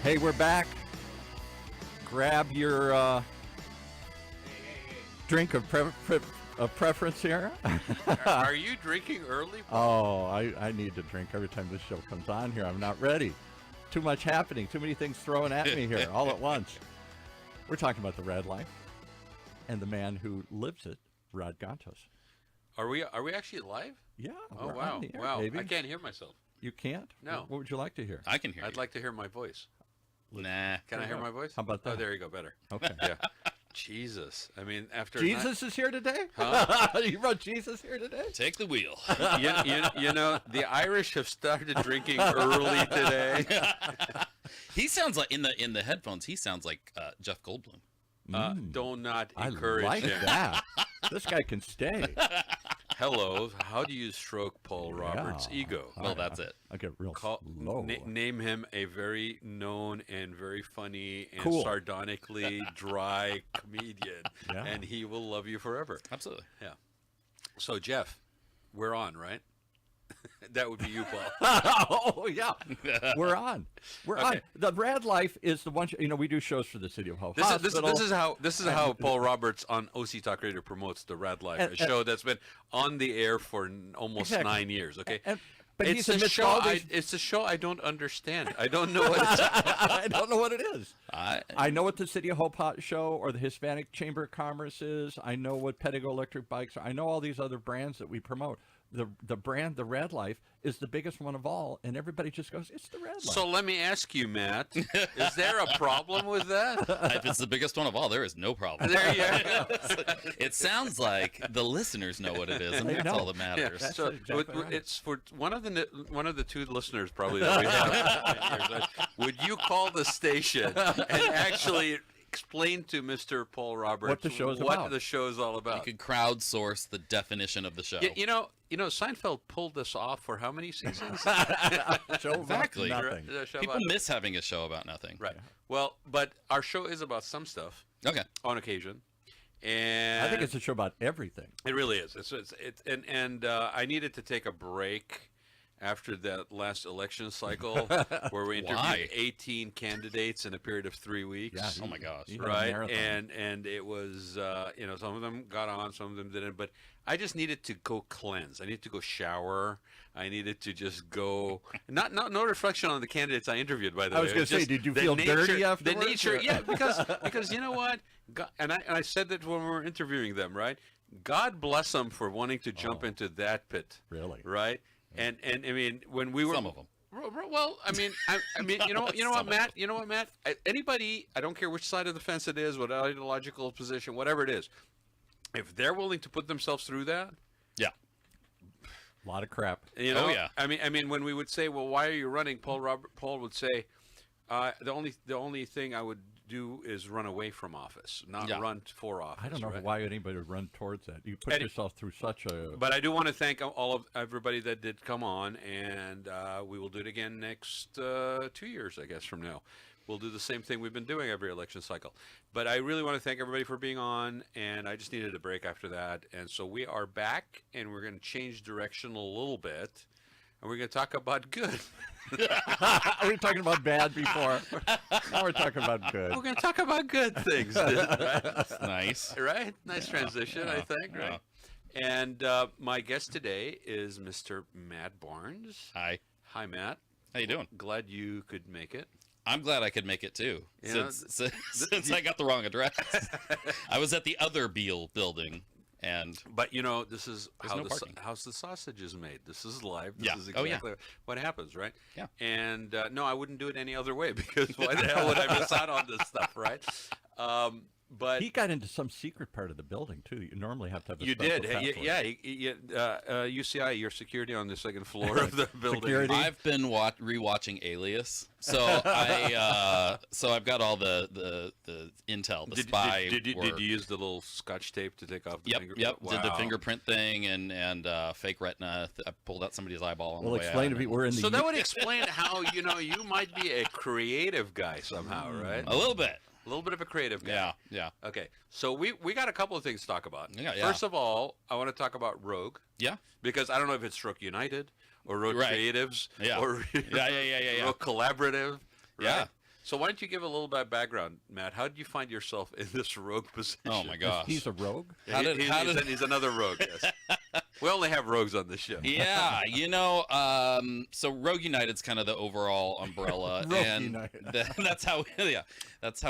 Hey, we're back. Grab your drink of preference here. Are you drinking early? Oh, I need to drink every time this show comes on here. I'm not ready. Too much happening. Too many things thrown at me here all at once. We're talking about the RAAD life and the man who lives it, Rod Gantos. Are we actually live? Yeah. Oh, we're wow. on the air, Wow. baby. I can't hear myself. You can't? No. What would you like to hear? I can hear I'd you. like to hear my voice. Nah. Can I hear my voice? How about that? Oh, there you go. Better. Okay. Yeah. Jesus. I mean, after Jesus is here today? Huh? You brought Jesus here today? Take the wheel. you know, the Irish have started drinking early today. He sounds like in the headphones. He sounds like Jeff Goldblum. Do not I encourage like him. that. This guy can stay. Hello. How do you stroke Paul Roberts' ego? Well, that's it. I get real slow. Name him a very known and very funny and Cool. sardonically dry comedian, Yeah. and he will love you forever. Absolutely. Yeah. So, Jeff, we're on, right? That would be you, Paul. Oh, yeah. We're on. We're on. Okay. The RAAD life is the one, we do shows for the City of Hope This Hospital. is how Paul Roberts on OC Talk Radio promotes the RAAD Life, a show that's been on the air for almost Exactly. 9 years. Okay, But it's he's a amidst show. all these... It's a show I don't understand. I don't know what it's. I don't know what it is. I I know what the City of Hope show or the Hispanic Chamber of Commerce is. I know what Pedigo Electric Bikes are. I know all these other brands that we promote. The brand, the RAAD Life, is the biggest one of all, and everybody just goes, it's the RAAD Life. So let me ask you, Matt, is there a problem with that? if it's the biggest one of all, there is no problem. There you go. It sounds like the listeners know what it is, and They that's know. all that matters. That's So exactly right. it's for one of the two listeners probably that we have. Would you call the station and actually explain to Mr. Paul Roberts What the show's what about. the show's all You about? could crowdsource the definition of the show. You know, Seinfeld pulled this off for how many seasons? Show about Exactly. nothing. The show People about- miss having a show about nothing. right. Well, but our show is about some stuff Okay. on occasion, and I think it's a show about everything. it really is. And I needed to take a break after that last election cycle where we interviewed Why? 18 candidates in a period of 3 weeks. Yeah, Oh my gosh. You had a Right, marathon. and it was some of them got on, some of them didn't, but I just needed to go cleanse. I needed to go shower. I needed to just go. No reflection on the candidates I interviewed, by the way. I was going to say, Just did you the feel dirty The afterwards? nature, yeah, because you know what, God, and I said that when we were interviewing them, right? God bless them for wanting to jump into that pit, Really? right? And I mean, when we were Some of them. well, I mean, you know what, Matt? You know what, Matt? Anybody, I don't care which side of the fence it is, what ideological position, whatever it is, if they're willing to put themselves through that, Yeah. A lot of crap. you know, Oh, yeah. I mean, when we would say, well, why are you running? Paul would say, the only thing I would do is run away from office, not Yeah. run for office. I don't know right? why anybody would run towards that. You put Any- yourself through such a... But I do want to thank all of everybody that did come on, and we will do it again next 2 years, I guess, from now. We'll do the same thing we've been doing every election cycle. But I really want to thank everybody for being on, and I just needed a break after that. And so we are back, and we're going to change direction a little bit, and we're going to talk about good. we were talking about bad before. Now we're talking about good. We're going to talk about good things, right? Nice. Right? Nice transition, I think. Yeah. Right? And my guest today is Mr. Matt Barnes. Hi. Hi, Matt. How you doing? Glad you could make it. I'm glad I could make it too, Yeah, since I got the wrong address. I was at the other Beale building, and But this is how no the parking. how's the sausage is made. This is live. This Yeah. is Oh, yeah. exactly what happens, right? Yeah. And no, I wouldn't do it any other way because why the hell would I miss out on this stuff, right? But He got into some secret part of the building, too. You normally have to have a you special did, password. UCI, your security on the second floor of the building. Security. I've been rewatching Alias, so I've got all the intel, the spy Did you work. use the little scotch tape to take off the Yep, finger? yep. Did the Wow. fingerprint thing and fake retina. I pulled out somebody's eyeball on Well, the way explain out. to me. We're in the... So that would explain how you might be a creative guy somehow, right? A little bit. A little bit of a creative guy. Yeah, yeah, Okay, so we got a couple of things to talk about. Yeah, yeah. First of all, I want to talk about Rogue yeah. because I don't know if it's Rogue United or Rogue Right. Creatives Yeah. or Yeah. Rogue Collaborative. Right? Yeah. So why don't you give a little bit of background, Matt? How did you find yourself in this rogue position? Oh my gosh. He's a rogue? He's another rogue, yes. We only have rogues on this show. Yeah, so Rogue United's kind of the overall umbrella, Rogue and United. that's how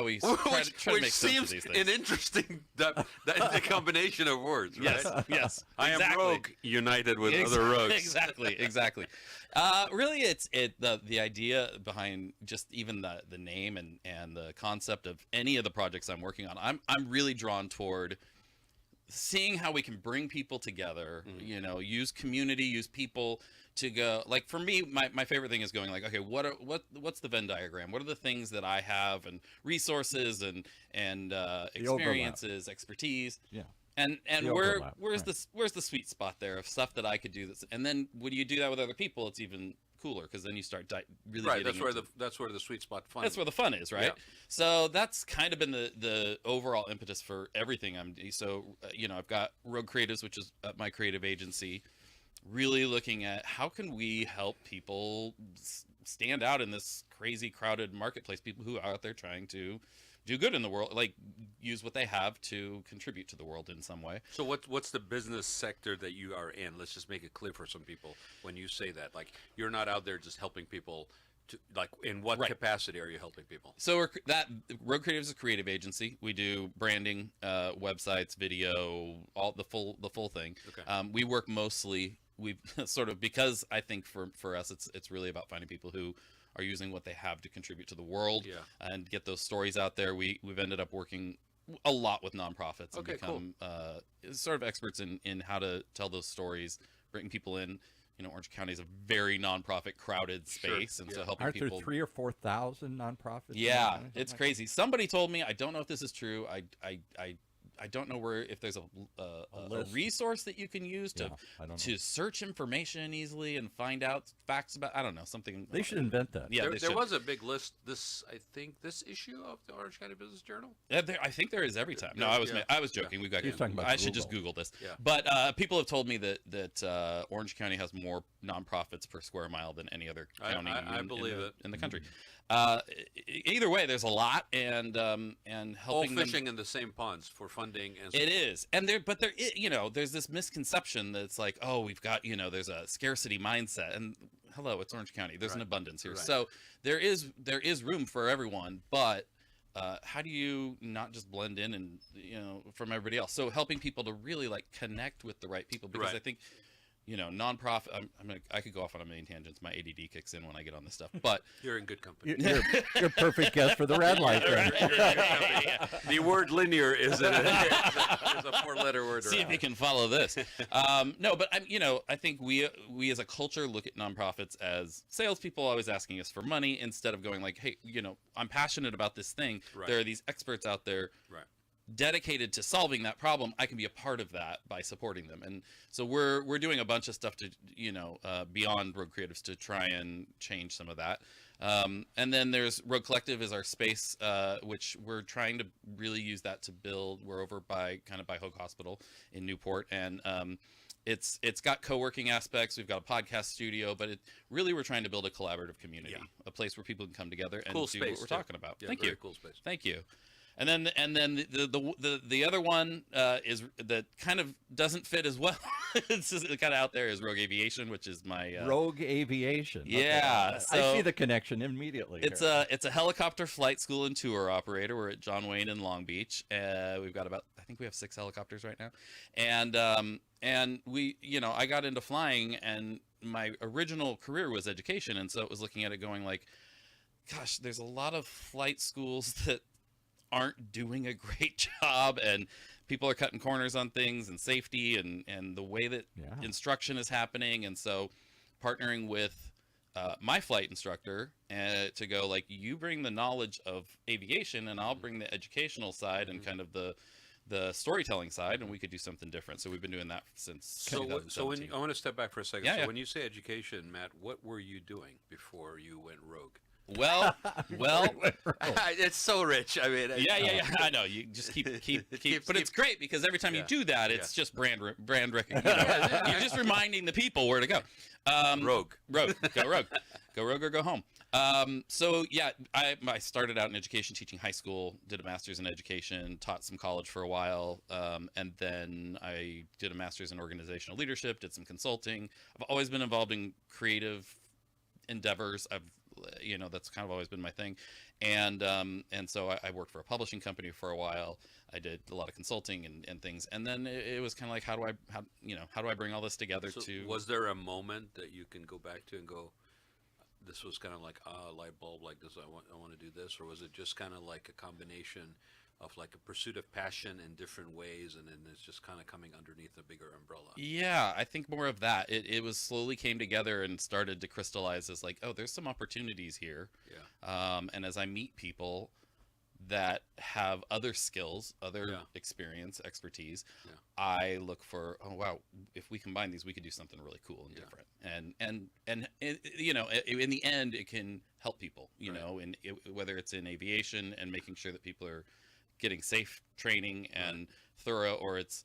we try to make sense of seems these an things. interesting the combination of words, right? Yes, yes. I am exactly. rogue united with other rogues. Exactly. Really, it's the idea behind just even the name and the concept of any of the projects I'm working on. I'm really drawn toward seeing how we can bring people together, use community, use people to go. Like for me, my favorite thing is going like, okay, what's the Venn diagram? What are the things that I have and resources and experiences, expertise? Yeah. And The where's overlap, the sweet spot there of stuff that I could do this, and then when you do that with other people, it's even cooler because then you start really Right, getting that's where the sweet spot fun. that's where the fun is, right? Yeah. So that's kind of been the overall impetus for everything I'm doing. So I've got Rogue Creatives, which is my creative agency, really looking at how can we help people stand out in this crazy crowded marketplace, people who are out there trying to do good in the world, like use what they have to contribute to the world in some way. So what's the business sector that you are in? Let's just make it clear for some people when you say that. Like you're not out there just helping people to, like in what capacity are you helping people? So Rogue Creative is a creative agency. We do branding, websites, video, all the full thing. Okay. We work mostly sort of because I think for us it's really about finding people who are using what they have to contribute to the world and get those stories out there. We've ended up working a lot with nonprofits and become sort of experts in how to tell those stories, bringing people in. Orange County is a very nonprofit crowded space, and so helping Aren't people. there 3,000 or 4,000 nonprofits? Yeah, it's crazy. Somebody told me, I don't know if this is true. I don't know if there's a resource that you can use to search information easily and find out facts about. I don't know, something. They should invent that. Yeah, there was a big list. This issue of the Orange County Business Journal. I think there is every time. No, I was joking. We've got. I should just Google this. Yeah. But people have told me that Orange County has more nonprofits per square mile than any other county in the country. Either way, there's a lot, and helping all fishing in the same ponds for funding. And it is, and there's this misconception that it's like, oh, we've got there's a scarcity mindset, and hello, it's Orange County. There's an abundance here, so there is room for everyone, but how do you not just blend in and from everybody else? So helping people to really like connect with the right people, because I think. Nonprofit. I could go off on a million tangents. My ADD kicks in when I get on this stuff. But you're in good company. You're a perfect guest for the RAAD life. The word linear is a four-letter word. See if you can follow this. No, but I think we as a culture look at nonprofits as salespeople always asking us for money instead of going like, hey, I'm passionate about this thing. Right. There are these experts out there. Right. Dedicated to solving that problem. I can be a part of that by supporting them, and so we're doing a bunch of stuff to beyond Rogue Creatives to try and change some of that. And then there's Rogue Collective is our space, which we're trying to really use that to build. We're over by Hoag Hospital in Newport, and it's got co-working aspects. We've got a podcast studio, but we're trying to build a collaborative community, a place where people can come together and do what we're talking about. Yeah, Thank you. Cool space. Thank you. And then the other one is that kind of doesn't fit as well. It's just kind of out there is Rogue Aviation, which is my Rogue Aviation. Yeah, okay. so I see the connection immediately. It's a helicopter flight school and tour operator. We're at John Wayne in Long Beach. We've got I think we have 6 helicopters right now, and we I got into flying, and my original career was education, and so it was looking at it going like, gosh, there's a lot of flight schools that aren't doing a great job, and people are cutting corners on things and safety and the way that instruction is happening. And so partnering with my flight instructor to go like, you bring the knowledge of aviation and I'll bring the educational side and kind of the storytelling side, and we could do something different. So we've been doing that since 2017. I want to step back for a second. Yeah, so when you say education, Matt, what were you doing before you went rogue? Well, It's so rich. I mean, yeah. I know. You just keep. But it's great because every time you do that, it's just brand recognition. You're just reminding the people where to go. Rogue. Go rogue. Go rogue or go home. So yeah, I started out in education, teaching high school, did a master's in education, taught some college for a while, and then I did a master's in organizational leadership, did some consulting. I've always been involved in creative endeavors. That's kind of always been my thing, and so I worked for a publishing company for a while. I did a lot of consulting and things, and then it was kind of like, how do I bring all this together? So to was there a moment that you can go back to and go, this was kind of like a light bulb, like this, I want to do this, or was it just kind of like a combination of like a pursuit of passion in different ways, and then it's just kind of coming underneath a bigger umbrella? Yeah, I think more of that. It was slowly came together and started to crystallize as like, oh, there's some opportunities here. Yeah. And as I meet people that have other skills, other experience, expertise, I look for, oh wow, if we combine these, we could do something really cool and different. And in the end, it can help people. Whether it's in aviation and making sure that people are getting safe training and thorough, or it's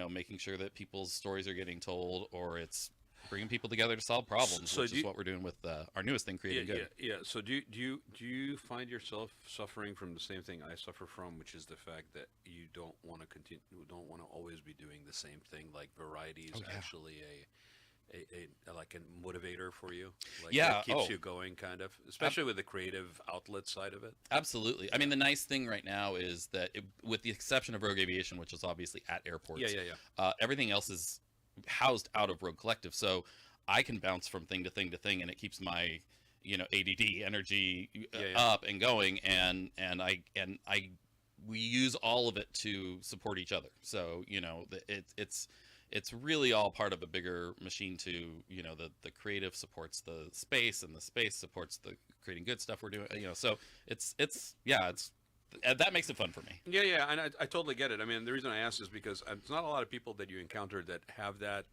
making sure that people's stories are getting told, or it's bringing people together to solve problems, which is what we're doing with our newest thing, Creating Good. Yeah. So do you find yourself suffering from the same thing I suffer from, which is the fact that you don't want to continue, don't want to always be doing the same thing? Like variety is actually a like a motivator for you. Like it keeps you going, kind of, especially with the creative outlet side of it. Absolutely. I mean, the nice thing right now is that with the exception of Rogue Aviation, which is obviously at airports, everything else is housed out of Rogue Collective, so I can bounce from thing to thing to thing, and it keeps my ADD energy up and going, and we use all of it to support each other. So it's really all part of a bigger machine. To the creative supports the space, and the space supports the Creating Good stuff we're doing. So it's that makes it fun for me. Yeah, and I totally get it. I mean, the reason I ask is because it's not a lot of people that you encounter that have that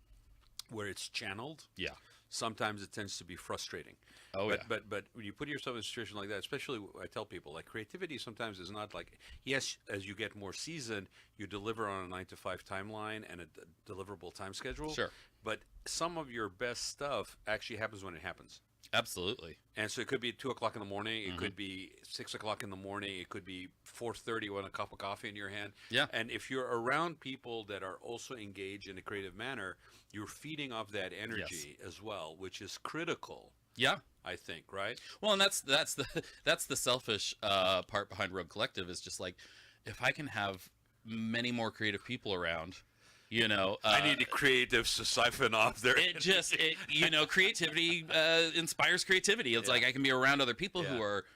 where it's channeled. Yeah. Sometimes it tends to be frustrating. But when you put yourself in a situation like that, especially I tell people, like, creativity sometimes is not like, yes, as you get more seasoned, you deliver on a 9-to-5 timeline and a deliverable time schedule. Sure. But some of your best stuff actually happens when it happens. Absolutely. And so it could be 2:00 in the morning. It could be 6:00 in the morning. It could be 4:30 with a cup of coffee in your hand. Yeah. And if you're around people that are also engaged in a creative manner, you're feeding off that energy as well, which is critical. Yeah. I think, right? Well, and that's the selfish part behind Rogue Collective, is just like, if I can have many more creative people around, I need the creatives to siphon off their creativity inspires creativity. It's like I can be around other people who are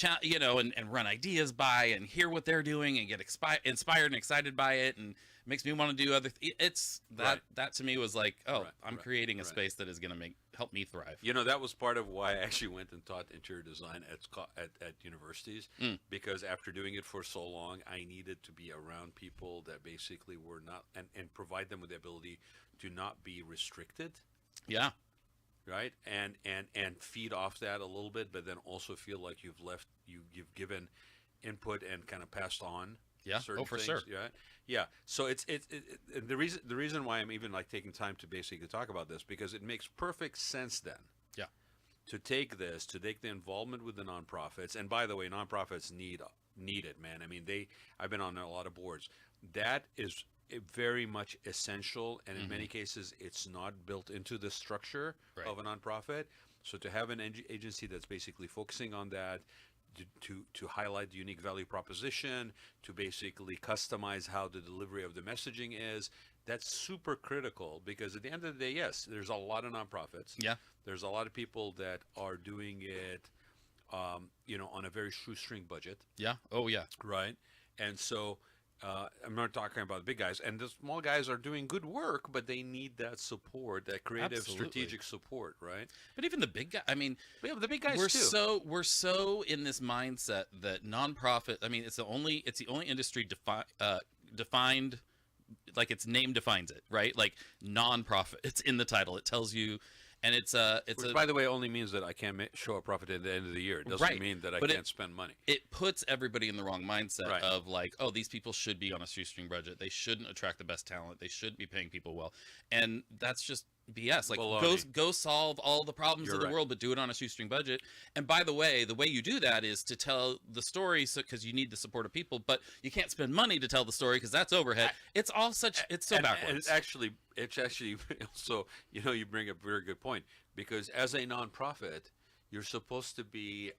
and run ideas by and hear what they're doing and get inspired and excited by it, and it makes me want to do other that to me was like, I'm creating a space that is going to help me thrive. That was part of why I actually went and taught interior design at universities, because after doing it for so long, I needed to be around people that basically were not, and provide them with the ability to not be restricted. Yeah. Right. And feed off that a little bit, but then also feel like you've given input and kind of passed on. Yeah. Certain for things. sure. Yeah. Yeah. So it's the reason why I'm even like taking time to basically talk about this, because it makes perfect sense then. Yeah. To take the involvement with the nonprofits, and by the way, nonprofits need it, man. I mean, I've been on a lot of boards. That is very much essential, and in many cases, it's not built into the structure of a nonprofit. So to have an agency that's basically focusing on that, to highlight the unique value proposition, to basically customize how the delivery of the messaging is, that's super critical, because at the end of the day, yes, there's a lot of nonprofits. Yeah. There's a lot of people that are doing it, on a very shoestring budget. Yeah. Oh, yeah. Right. And so I'm not talking about the big guys, and the small guys are doing good work, but they need that support, that creative, strategic support, right? But even the big guy, I mean, the big guys we're so in this mindset that nonprofit. I mean, it's the only industry defined, like its name defines it, right? Like nonprofit, it's in the title. It tells you and it's Which, by the way, only means that I can't show a profit at the end of the year. It doesn't Right. mean that I But can't spend money. it puts everybody in the wrong mindset Right. of like, oh, these people should be on a shoestring budget. They shouldn't attract the best talent. They shouldn't be paying people well. And that's just BS. Like, Baloney. go solve all the problems You're of the right. world, but do it on a shoestring budget. And by the way you do that is to tell the story, because you need the support of people, but you can't spend money to tell the story because that's overhead. It's all such, it's so And backwards. it's actually also, you bring up a very good point, because as a nonprofit, you're supposed to be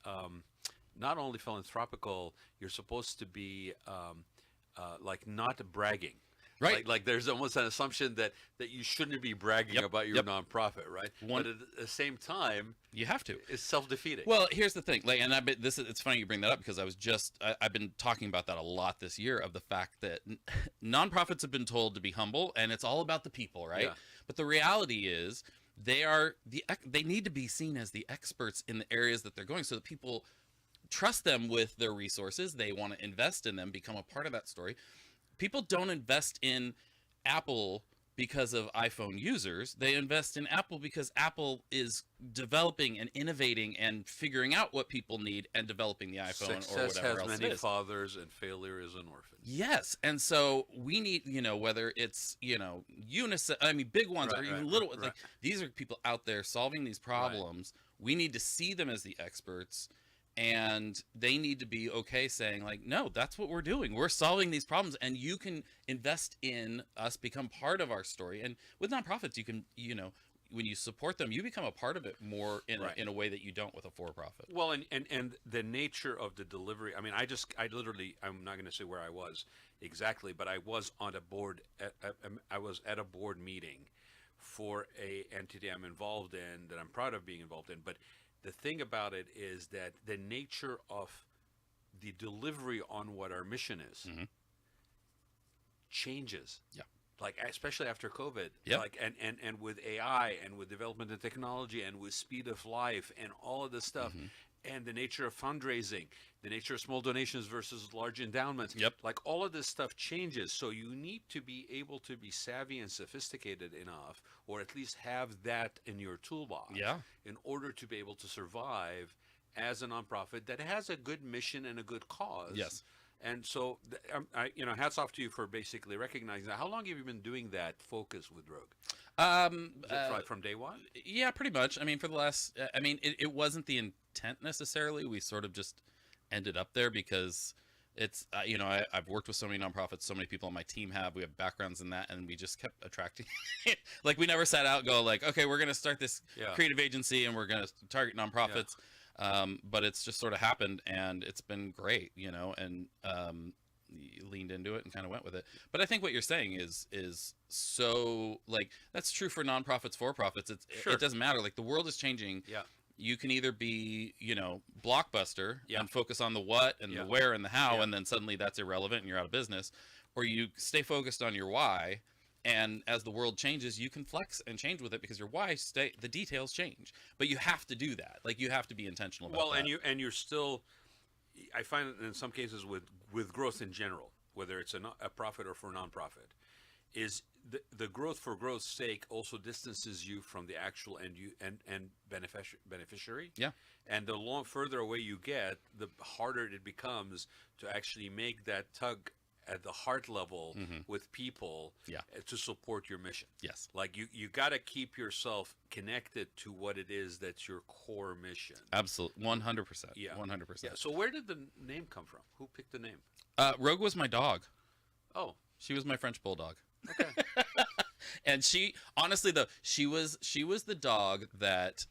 not only philanthropical, you're supposed to be like not bragging. Right. Like there's almost an assumption that you shouldn't be bragging Yep, about your yep. nonprofit, right? But at the same time, You have to. it's self-defeating. Well, here's the thing, like, and it's funny you bring that up because I've been talking about that a lot this year, of the fact that nonprofits have been told to be humble and it's all about the people, right? Yeah. But the reality is they need to be seen as the experts in the areas that they're going, so that people trust them with their resources. They want to invest in them, become a part of that story. People don't invest in Apple because of iPhone users. They invest in Apple because Apple is developing and innovating and figuring out what people need and developing the iPhone or Success whatever has else many it is. fathers, and failure is an orphan. Yes, and so we need, whether it's, UNICEF, I mean, big ones, Right, or even right, little right, ones, like, these are people out there solving these problems. We need to see them as the experts, and they need to be okay saying, like, no, that's what we're doing. We're solving these problems, and you can invest in us, become part of our story. And with nonprofits, you can, when you support them, you become a part of it more in a way that you don't with a for-profit. Well, and the nature of the delivery. I mean, I'm not going to say where I was exactly, but I was on a board. I was at a board meeting for a entity I'm involved in, that I'm proud of being involved in. But the thing about it is that the nature of the delivery on what our mission is changes. Yeah. Like, especially after COVID, Yep. like, and with AI and with development of technology and with speed of life and all of this stuff, and the nature of fundraising, the nature of small donations versus large endowments. Yep. Like, all of this stuff changes. So you need to be able to be savvy and sophisticated enough, or at least have that in your toolbox, Yeah. in order to be able to survive as a nonprofit that has a good mission and a good cause. Yes. And so, hats off to you for basically recognizing that. How long have you been doing that focus with Rogue? Is it from day one? Yeah, pretty much. I mean, for the last, it wasn't the intent necessarily. We sort of just ended up there because it's, I've worked with so many nonprofits, so many people on my team we have backgrounds in that, and we just kept attracting, like, we never sat out and go like, okay, we're going to start this creative agency and we're going to target nonprofits. But it's just sort of happened, and it's been great, and leaned into it and kind of went with it. But I think what you're saying is so, like, that's true for nonprofits, for-profits. It doesn't matter. Like, the world is changing. Yeah. You can either be, blockbuster and focus on the what and the where and the how, and then suddenly that's irrelevant and you're out of business, or you stay focused on your why. And as the world changes, you can flex and change with it because your why the details change. But you have to do that. Like, you have to be intentional about that. Well, and you're still, I find that in some cases with growth in general, whether it's a profit or for a nonprofit, is the growth for growth's sake also distances you from the actual and beneficiary. Yeah. And the further away you get, the harder it becomes to actually make that tug at the heart level with people to support your mission. Yes. Like, you got to keep yourself connected to what it is that's your core mission. Absolutely. 100%. Yeah. 100%. Yeah. So where did the name come from? Who picked the name? Rogue was my dog. Oh, She was my French bulldog. okay. And she, honestly though, she was the dog that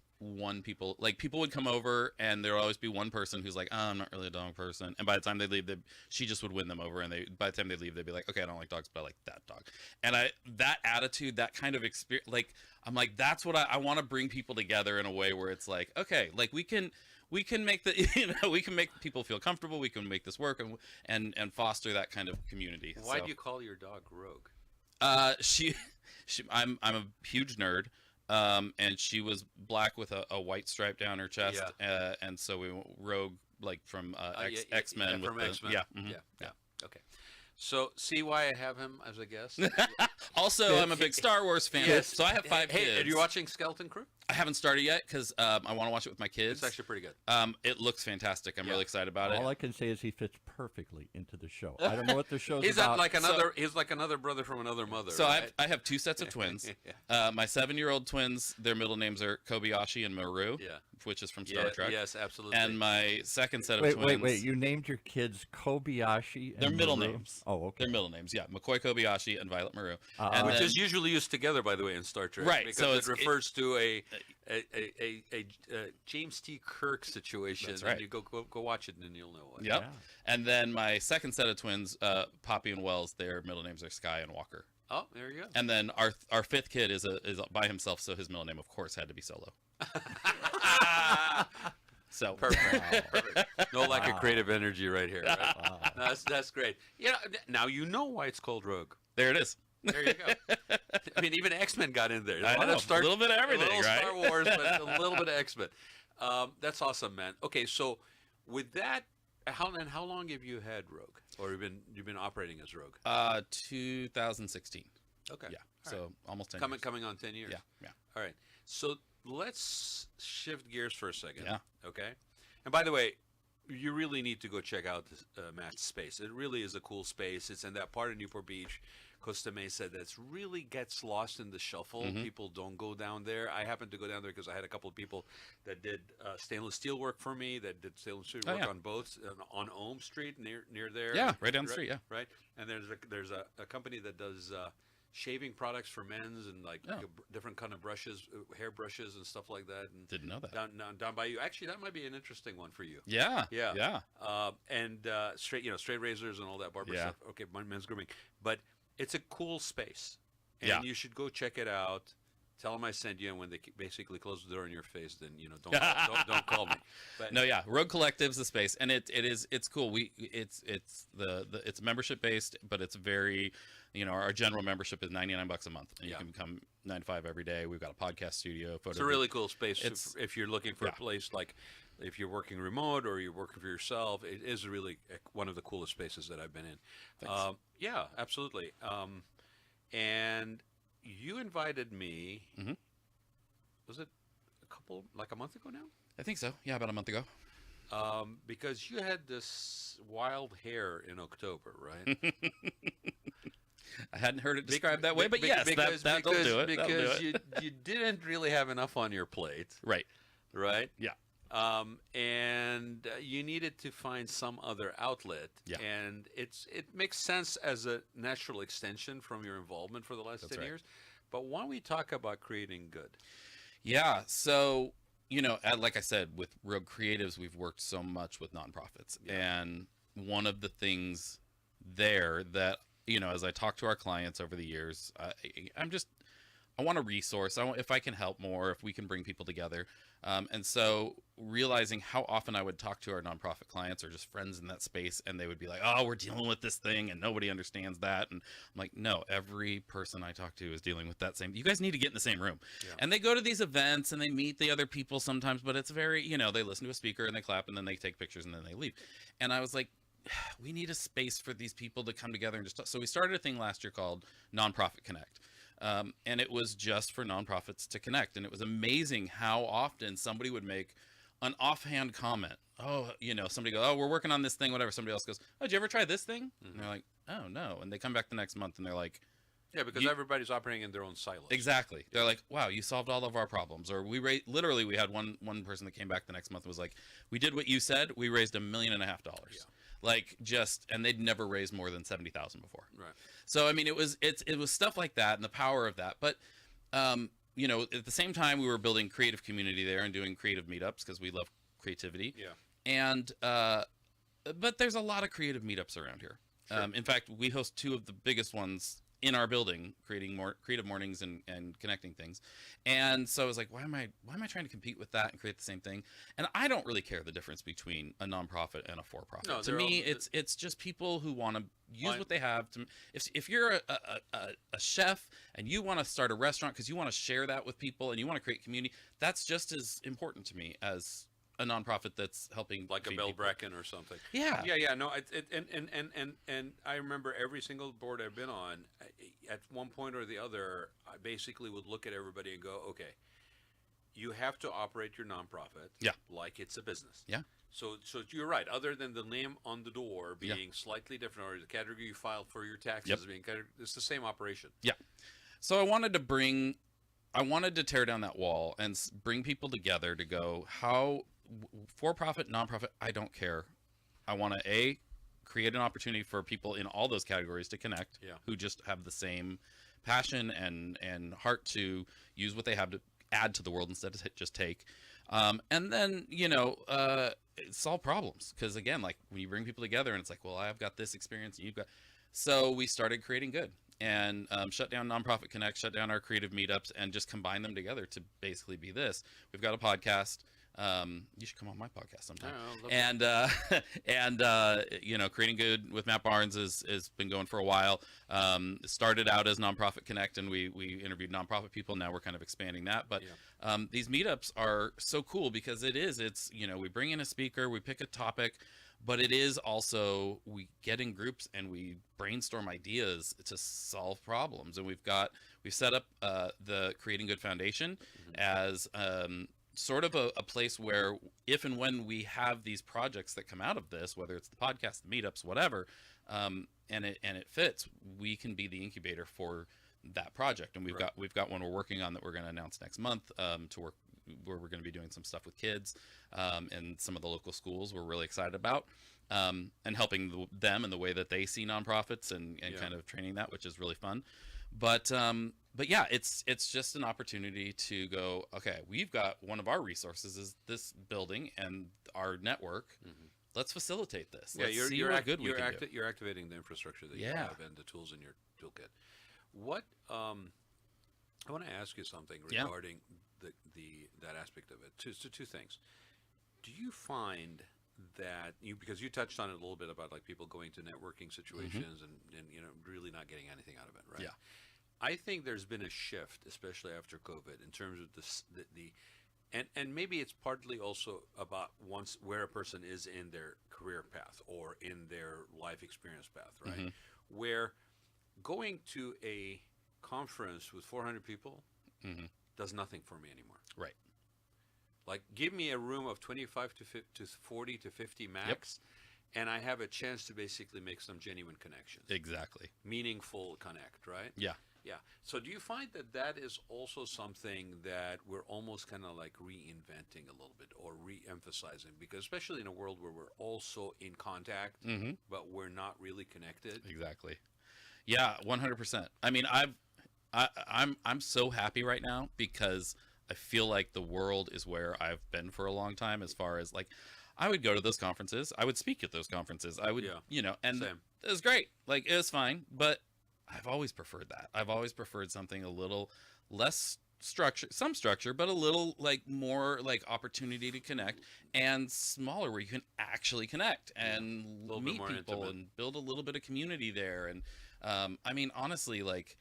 people would come over and there would always be one person who's like, oh, I'm not really a dog person, and by the time they leave, she just would win them over, and by the time they leave, they'd be like, okay, I don't like dogs, but I like that dog. And that attitude, that kind of experience, like, I'm like, that's what I want to bring people together in a way where it's like, okay, like, we can make we can make people feel comfortable, we can make this work, and foster that kind of community. Why do you call your dog Rogue? I'm a huge nerd. And she was black with a white stripe down her chest, and so we went Rogue, like from X-Men. From X-Men. Yeah. Okay. So, see why I have him as a guest? Also, I'm a big Star Wars fan, so I have 5 kids. Hey, are you watching Skeleton Crew? I haven't started yet because I want to watch it with my kids. It's actually pretty good. It looks fantastic. I'm really excited about it. All I can say is he fits perfectly into the show. I don't know what the show's He's about. he's like another brother from another mother. So right? I have two sets of twins. My 7-year-old twins, their middle names are Kobayashi and Maru, which is from Star Trek. Yes, absolutely. And my second set of twins. Wait! You named your kids Kobayashi. And Their middle Maru? names. Oh, okay. Their middle names, yeah. McCoy Kobayashi and Violet Maru. Which is usually used together, by the way, in Star Trek. Right, Because so it refers to a James T. Kirk situation. That's right. And you go watch it, and then you'll know what. Yep. Yeah. And then my second set of twins, Poppy and Wells, their middle names are Sky and Walker. Oh, there you go. And then our fifth kid is by himself, so his middle name, of course, had to be Solo. So perfect. Perfect. No lack of creative energy right here. Right? Wow. That's great. Yeah. Now you know why it's called Rogue. There it is. There you go. I mean, even X-Men got in there. I know, a little bit of everything, a little right? Star Wars, but a little bit of X-Men. That's awesome, man. Okay, so with that, how long have you had Rogue, or you've been operating as Rogue? 2016. Okay. Yeah. All so right. almost 10 years. Coming on 10 years. Yeah. Yeah. All right. So let's shift gears for a second. Yeah. Okay. And by the way, you really need to go check out Matt's space. It really is a cool space. It's in that part of Newport Beach, Costa Mesa, that's really gets lost in the shuffle. People don't go down there. I happened to go down there because I had a couple of people that did stainless steel work for me, that did stainless steel work on boats on Ohm Street near there. Yeah, right down the street. Yeah. Right. And there's a company that does shaving products for men's and different kind of brushes, hair brushes and stuff like that. And didn't know that. Down by you. Actually, that might be an interesting one for you. Yeah. Yeah. And straight razors and all that barber stuff. Okay, men's grooming, but it's a cool space, and you should go check it out. Tell them I sent you, and when they basically close the door in your face, then don't call me. But no, Rogue Collective's the space, and it's cool. It's membership based, but it's very, our general membership is $99 a month, and you can come 9 to 5 every day. We've got a podcast studio. It's a really cool space if you're looking for a place like. If you're working remote or you're working for yourself, it is really one of the coolest spaces that I've been in. Yeah, absolutely. And you invited me. Was it a month ago now? I think so. Yeah, about a month ago. Because you had this wild hair in October, right? I hadn't heard it described that way, but yes, that'll do it. Because you didn't really have enough on your plate. Right. Right? Yeah. And you needed to find some other outlet. Yeah. And it makes sense as a natural extension from your involvement for the last 10 years. But why don't we talk about creating good? Yeah. So, like I said, with Rogue Creatives, we've worked so much with nonprofits. Yeah. And one of the things there that, as I talk to our clients over the years, I want a resource. If I can help more, if we can bring people together. And so realizing how often I would talk to our nonprofit clients or just friends in that space, and they would be like, oh, we're dealing with this thing and nobody understands that. And I'm like, no, every person I talk to is dealing with that same. You guys need to get in the same room. Yeah. And they go to these events and they meet the other people sometimes, but it's very, they listen to a speaker and they clap and then they take pictures and then they leave. And I was like, we need a space for these people to come together and just, so we started a thing last year called Nonprofit Connect. And it was just for nonprofits to connect. And it was amazing how often somebody would make an offhand comment. Oh, somebody goes, oh, we're working on this thing, whatever. Somebody else goes, oh, did you ever try this thing? And they're like, oh, no. And they come back the next month and they're like, yeah, because everybody's operating in their own silos. Exactly. They're like, wow, you solved all of our problems. Or literally we had one person that came back the next month and was like, we did what you said. We raised $1.5 million. Yeah. And they'd never raised more than $70,000 before. Right. So, I mean, it was stuff like that and the power of that. But, at the same time, we were building creative community there and doing creative meetups because we love creativity. Yeah. And, but there's a lot of creative meetups around here. Sure. In fact, we host 2 of the biggest ones in our building, creating more creative mornings and connecting things. And so I was like, why am I trying to compete with that and create the same thing? And I don't really care the difference between a nonprofit and a for-profit. No, to me, it's just people who want to use what they have. If you're a chef and you want to start a restaurant because you want to share that with people and you want to create community, that's just as important to me as a nonprofit that's helping, like a Bell Bracken or something. Yeah. No, and I remember every single board I've been on, at one point or the other, I basically would look at everybody and go, okay, you have to operate your nonprofit Yeah. like it's a business. Yeah. So you're right. Other than the name on the door Yeah. being slightly different, or the category you file for your taxes being it's the same operation. Yeah. So I wanted to tear down that wall and bring people together to go, how for-profit, nonprofit, I don't care. I want to create an opportunity for people in all those categories to connect, who just have the same passion and heart to use what they have to add to the world instead of just take. And then, solve problems. Because again, like when you bring people together and it's like, well, I've got this experience and you've got, so we started creating good and shut down Nonprofit Connect, shut down our creative meetups, and just combine them together to basically be this. We've got a podcast. You should come on my podcast sometime. Creating good with Matt Barnes has been going for a while. It started out as Nonprofit Connect, and we interviewed nonprofit people. Now we're kind of expanding that. But these meetups are so cool because it's we bring in a speaker, we pick a topic, but it is also we get in groups and we brainstorm ideas to solve problems. And we've set up the Creating Good Foundation as sort of a place where if and when we have these projects that come out of this, whether it's the podcast, the meetups, whatever, and it fits, we can be the incubator for that project. And we've got one we're working on that we're going to announce next month to work where we're going to be doing some stuff with kids and some of the local schools we're really excited about, and helping them in the way that they see nonprofits and kind of training that, which is really fun. But yeah, it's just an opportunity to go, okay, we've got one of our resources is this building and our network. Let's facilitate this. Let's see how good we can do. You're activating the infrastructure that you have and the tools in your toolkit. What I want to ask you something regarding that aspect of it. Two things. Do you find that because you touched on it a little bit about like people going to networking situations and really not getting anything out of it, right? Yeah. I think there's been a shift, especially after COVID, in terms of and maybe it's partly also about where a person is in their career path or in their life experience path, right? Where going to a conference with 400 people does nothing for me anymore. Right. Like, give me a room of 25 to 40 to 50 max, and I have a chance to basically make some genuine connections. Exactly. Meaningful connect, right? Yeah. Yeah. So do you find that is also something that we're almost kind of like reinventing a little bit or re-emphasizing? Because especially in a world where we're also in contact, but we're not really connected. Exactly. Yeah, 100%. I mean, I'm so happy right now because I feel like the world is where I've been for a long time as far as like I would go to those conferences. I would speak at those conferences. I would, and Same. it was great. Like it was fine, but I've always preferred that. I've always preferred something a little less some structure, but a little like more like opportunity to connect and smaller where you can actually connect and meet people intimate. And build a little bit of community there. And I mean, honestly, like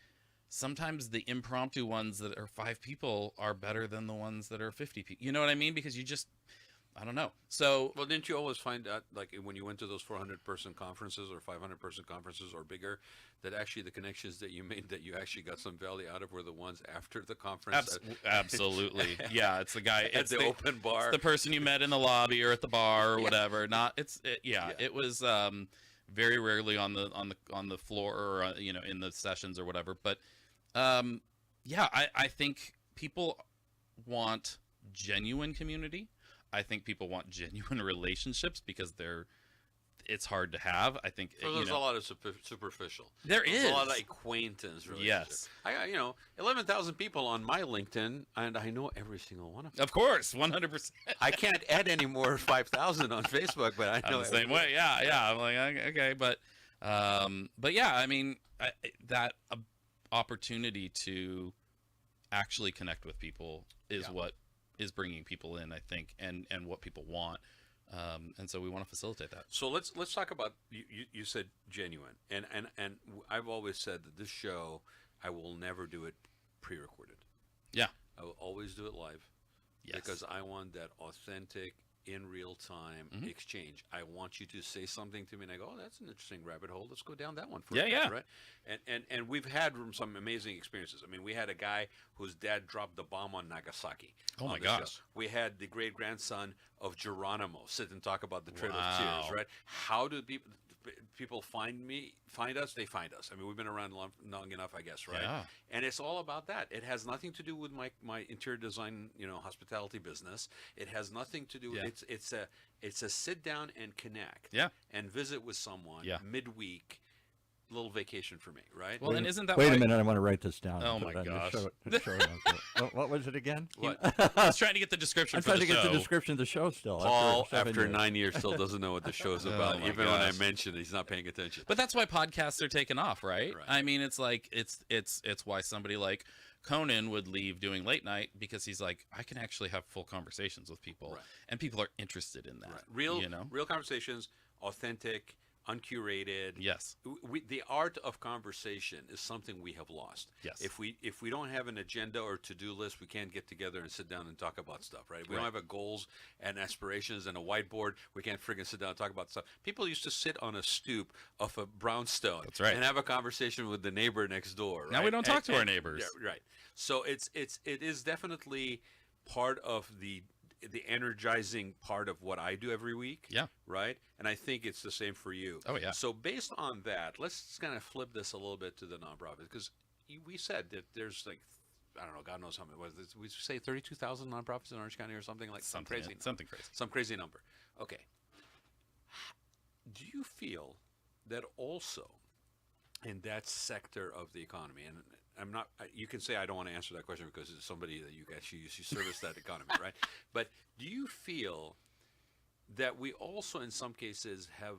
sometimes the impromptu ones that are 5 people are better than the ones that are 50 people. You know what I mean? Because you just, I don't know. So, well, didn't you always find out, like when you went to those 400-person conferences or 500-person conferences or bigger, that actually the connections that you made that you actually got some value out of were the ones after the conference? Absolutely. Yeah, it's the guy at the open bar. It's the person you met in the lobby or at the bar or whatever. It was very rarely on the floor or in the sessions or whatever. But I think people want genuine community. I think people want genuine relationships because it's hard to have. I think there's a lot of superficial. There's a lot of acquaintance relationship. Yes. I got 11,000 people on my LinkedIn, and I know every single one of them. Of course, 100%. I can't add any more 5,000 on Facebook, but I know I'm the same way. Yeah. I'm like, okay, but yeah, I mean, that opportunity to actually connect with people is what is bringing people in, I think, and what people want, and so we want to facilitate that. So let's talk about you said genuine, and I've always said that this show I will never do it pre-recorded. Yeah, I will always do it live. Yes. Because I want that authentic in real time exchange. I want you to say something to me, and I go, "Oh, that's an interesting rabbit hole. Let's go down that one for a bit," right? And we've had some amazing experiences. I mean, we had a guy whose dad dropped the bomb on Nagasaki. Oh my the show. gosh. We had the great grandson of Geronimo sit and talk about the Trail of Wow. Tears, right? How do people find us? They find us. I mean, we've been around long enough, I guess, right? Yeah. And it's all about that. It has nothing to do with my interior design, hospitality business. It has nothing to do with it's a sit down and connect. Yeah. And visit with someone midweek. Little vacation for me, right? Well, and isn't that Wait why a minute, I want to write this down. Oh and my put it on gosh. the show notes. What was it again? What? I was trying to get the description I'm for trying the to get show. the description of the show still. Paul, seven after years. 9 years, still doesn't know what the show's about. my Even when I gosh. mention it, he's not paying attention. But that's why podcasts are taking off, right? Right. I mean, it's like it's why somebody like Conan would leave doing late night, because he's like, I can actually have full conversations with people, Right. and people are interested in that. Right. Real conversations, authentic, uncurated. Yes. The art of conversation is something we have lost. Yes. If we don't have an agenda or to-do list, we can't get together and sit down and talk about stuff, right? If we don't have a goals and aspirations and a whiteboard, we can't friggin' sit down and talk about stuff. People used to sit on a stoop of a brownstone. That's right. And have a conversation with the neighbor next door. Now right? we don't talk to our neighbors. Yeah, right. So it is definitely part of the energizing part of what I do every week. Yeah. Right? And I think it's the same for you. Oh, yeah. So based on that, let's kind of flip this a little bit to the nonprofit, because we said that there's like, I don't know, God knows how many, was this, we say 32,000 nonprofits in Orange County or something like some crazy number. Something crazy. Some crazy number. Okay. Do you feel that also in that sector of the economy, and you can say I don't want to answer that question because it's somebody that you service that economy, right? But do you feel that we also in some cases have,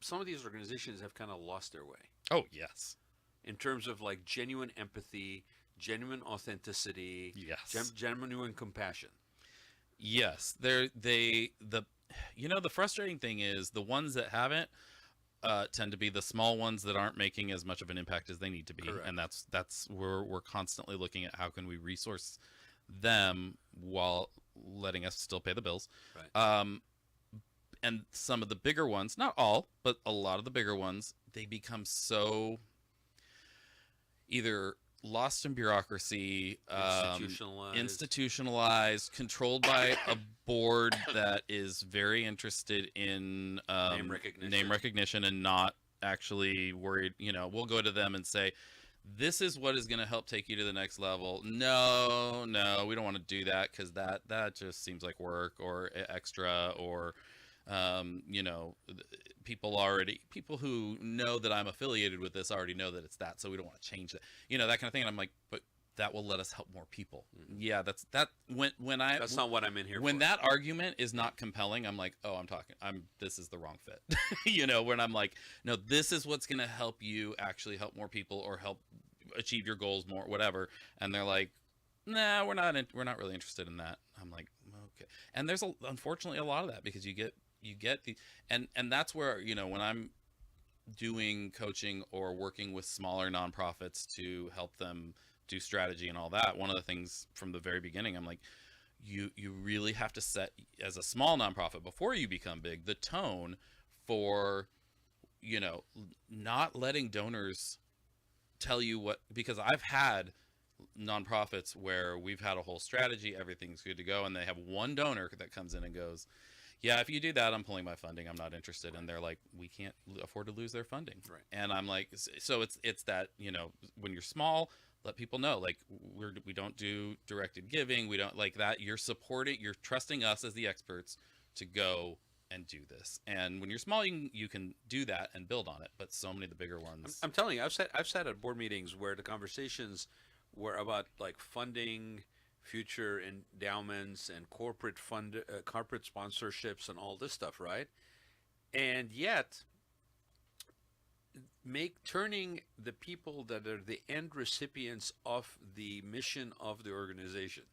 some of these organizations have kind of lost their way Oh, yes. in terms of like genuine empathy, genuine authenticity, Yes. genuine compassion? Yes. The frustrating thing is the ones that haven't tend to be the small ones that aren't making as much of an impact as they need to be. Correct. And that's where we're constantly looking at how can we resource them while letting us still pay the bills. Right. And some of the bigger ones, not all, but a lot of the bigger ones, they become so either lost in bureaucracy, institutionalized, controlled by a board that is very interested in name recognition and not actually worried. We'll go to them and say, this is what is going to help take you to the next level. No, we don't want to do that because that just seems like work or extra or people who know that I'm affiliated with this already know that it's that, so we don't want to change that, that kind of thing. And I'm like, but that will let us help more people. Mm-hmm. Yeah, that's not what I'm in here when for. That argument is not compelling, I'm like, oh, this is the wrong fit. When I'm like, no, this is what's going to help you actually help more people or help achieve your goals more, whatever. And they're like, nah, we're not really interested in that. I'm like, okay. And there's unfortunately a lot of that, because you get the, and that's where, when I'm doing coaching or working with smaller nonprofits to help them do strategy and all that, one of the things from the very beginning, I'm like, you really have to set, as a small nonprofit, before you become big, the tone for, not letting donors tell you what, because I've had nonprofits where we've had a whole strategy, everything's good to go, and they have one donor that comes in and goes, yeah, if you do that, I'm pulling my funding, I'm not interested. And they're like, we can't afford to lose their funding. Right. And I'm like, so it's that, when you're small, let people know, like, we don't do directed giving, we don't like that. You're trusting us as the experts to go and do this. And when you're small, you can do that and build on it. But so many of the bigger ones, I'm telling you, I've sat at board meetings where the conversations were about like funding, future endowments, and corporate sponsorships and all this stuff, right? And yet turning the people that are the end recipients of the mission of the organization,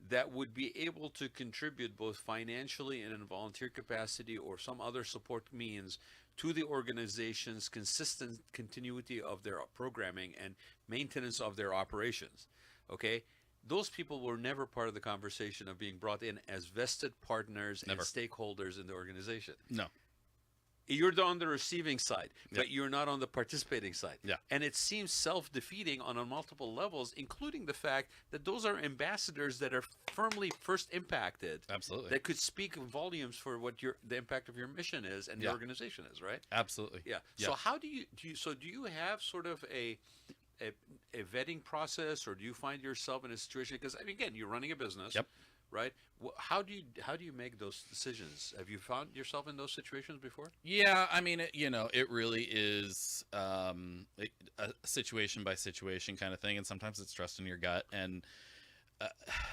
that would be able to contribute both financially and in volunteer capacity or some other support means to the organization's consistent continuity of their programming and maintenance of their operations. Okay, those people were never part of the conversation of being brought in as vested partners Never. and stakeholders in the organization. No. You're on the receiving side, Yeah. but you're not on the participating side. Yeah. And it seems self-defeating on multiple levels, including the fact that those are ambassadors that are firmly first impacted. Absolutely. That could speak volumes for what the impact of your mission is and your organization is, right? Absolutely. Yeah. Yeah. So how do you have sort of a vetting process, or do you find yourself in a situation, because I mean, again, you're running a business, Yep. right? How do you make those decisions? Have you found yourself in those situations before? Yeah, I mean, it really is a situation by situation kind of thing, and sometimes it's trust in your gut. And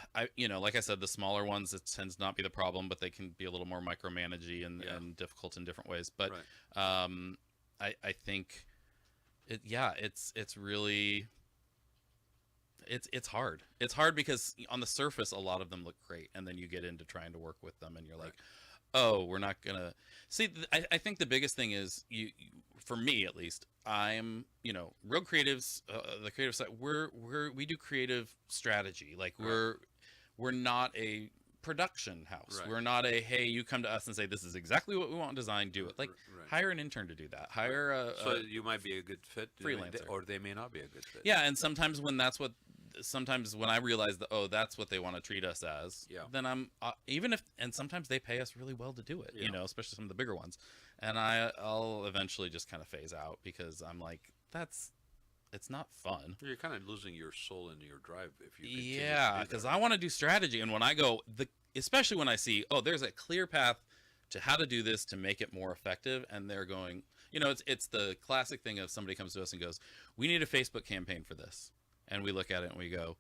like I said, the smaller ones, it tends to not be the problem, but they can be a little more micromanagey and difficult in different ways. But I think it's really. It's hard. It's hard because on the surface, a lot of them look great, and then you get into trying to work with them, and you're like, "Oh, we're not gonna see." I think the biggest thing is for me at least. I'm, Real Creatives, the creative side. We do creative strategy. Like we're not a production house. Right. We're not a hey, you come to us and say this is exactly what we want design. Do it. Like hire an intern to do that. Hire so you might be a good fit, freelancer, or they may not be a good fit. Yeah, and sometimes when I realize that that's what they want to treat us as, then I'm and sometimes they pay us really well to do it, especially some of the bigger ones, and I'll eventually just kind of phase out because I'm like, it's not fun. You're kind of losing your soul and your drive if you continue because I want to do strategy, and when I go especially when I see there's a clear path to how to do this to make it more effective, and they're going, it's the classic thing of somebody comes to us and goes, we need a Facebook campaign for this. And we look at it and we go,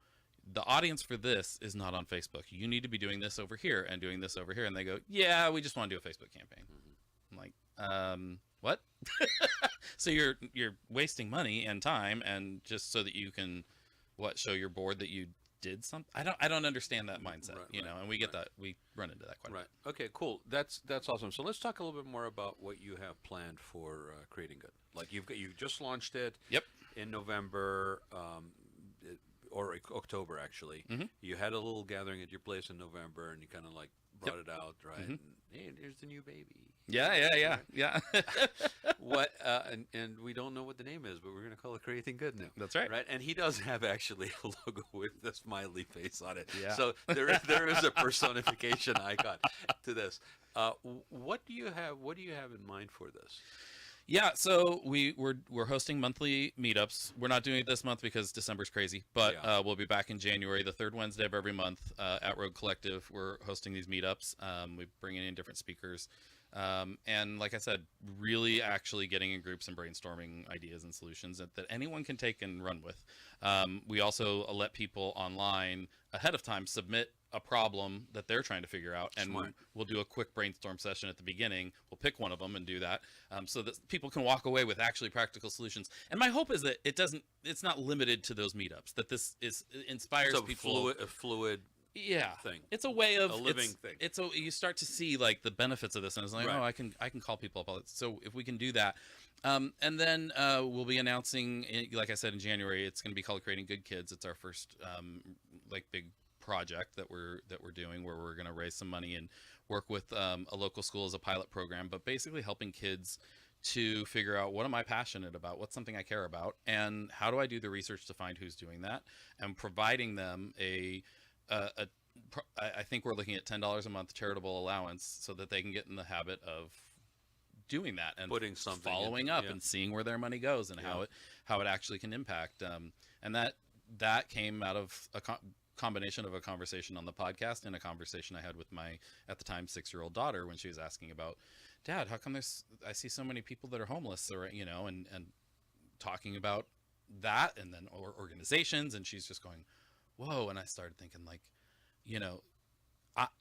the audience for this is not on Facebook. You need to be doing this over here and doing this over here. And they go, yeah, we just want to do a Facebook campaign. I'm like, what? So you're wasting money and time, and just so that you can show your board that you did something. I don't understand that mindset, and we get that, we run into that quite a bit. Okay, cool. That's awesome. So let's talk a little bit more about what you have planned for Creating Good. Like you just launched it. Yep. In November. Or October, actually. Mm-hmm. You had a little gathering at your place in November, and you kind of like brought it out, right? Mm-hmm. And, hey, there's the new baby. Yeah. What? And we don't know what the name is, but we're going to call it Creating Good now. That's right. Right? And he does have actually a logo with a smiley face on it. Yeah. So there is a personification icon to this. What do you have in mind for this? Yeah, so we're hosting monthly meetups. We're not doing it this month because December's crazy, but we'll be back in January, the third Wednesday of every month at RAAD Collective. We're hosting these meetups. We bring in different speakers, and like I said, really actually getting in groups and brainstorming ideas and solutions that anyone can take and run with. We also let people online ahead of time submit a problem that they're trying to figure out, and we'll do a quick brainstorm session at the beginning. We'll pick one of them and do that, so that people can walk away with actually practical solutions. And my hope is that it's not limited to those meetups, that this inspires people. A fluid thing. It's a way of a living thing. You start to see like the benefits of this, and it's like, I can call people up all that. So if we can do that, and then we'll be announcing, like I said, in January, it's going to be called Creating Good Kids. It's our first big project that we're doing, where we're going to raise some money and work with a local school as a pilot program, but basically helping kids to figure out, what am I passionate about, what's something I care about, and how do I do the research to find who's doing that, and providing them I think we're looking at $10 a month charitable allowance, so that they can get in the habit of doing that and putting something following up and seeing where their money goes and how it actually can impact, and that came out of a combination of a conversation on the podcast and a conversation I had with my, at the time, 6-year-old daughter, when she was asking about, Dad, how come I see so many people that are homeless, or and talking about that, and then organizations, and she's just going, whoa. And I started thinking, like,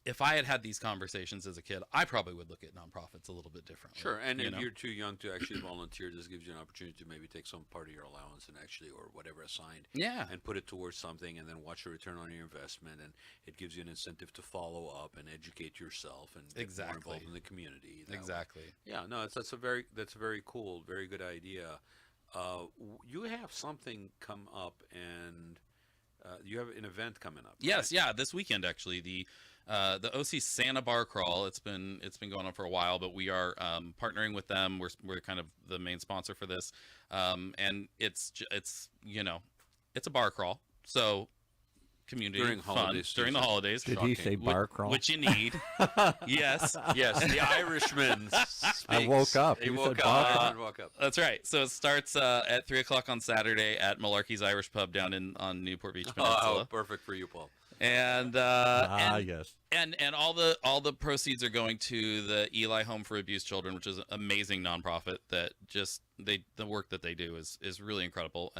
if I had these conversations as a kid, I probably would look at nonprofits a little bit differently. Sure, and if you're too young to actually volunteer, this gives you an opportunity to maybe take some part of your allowance and actually, or whatever assigned, and put it towards something, and then watch the return on your investment, and it gives you an incentive to follow up and educate yourself and get more involved in the community. Exactly. Yeah, no, that's a very cool, very good idea. You have something come up, and you have an event coming up. Yes, right? yeah, this weekend actually. The OC Santa Bar Crawl. It's been going on for a while, but we are partnering with them. We're kind of the main sponsor for this, and it's it's a bar crawl. So community During fun holidays during the season. holidays. Did he say bar crawl? Which you need. Yes. Yes, the Irishman speaks. I woke up. He You woke said bar up. crawl. and woke up. That's right. So it starts at 3:00 on Saturday at Malarkey's Irish Pub down on Newport Beach Peninsula. Oh, perfect for you, Paul. And Yes. and all the proceeds are going to the Eli Home for Abused Children, which is an amazing nonprofit that just the work that they do is really incredible.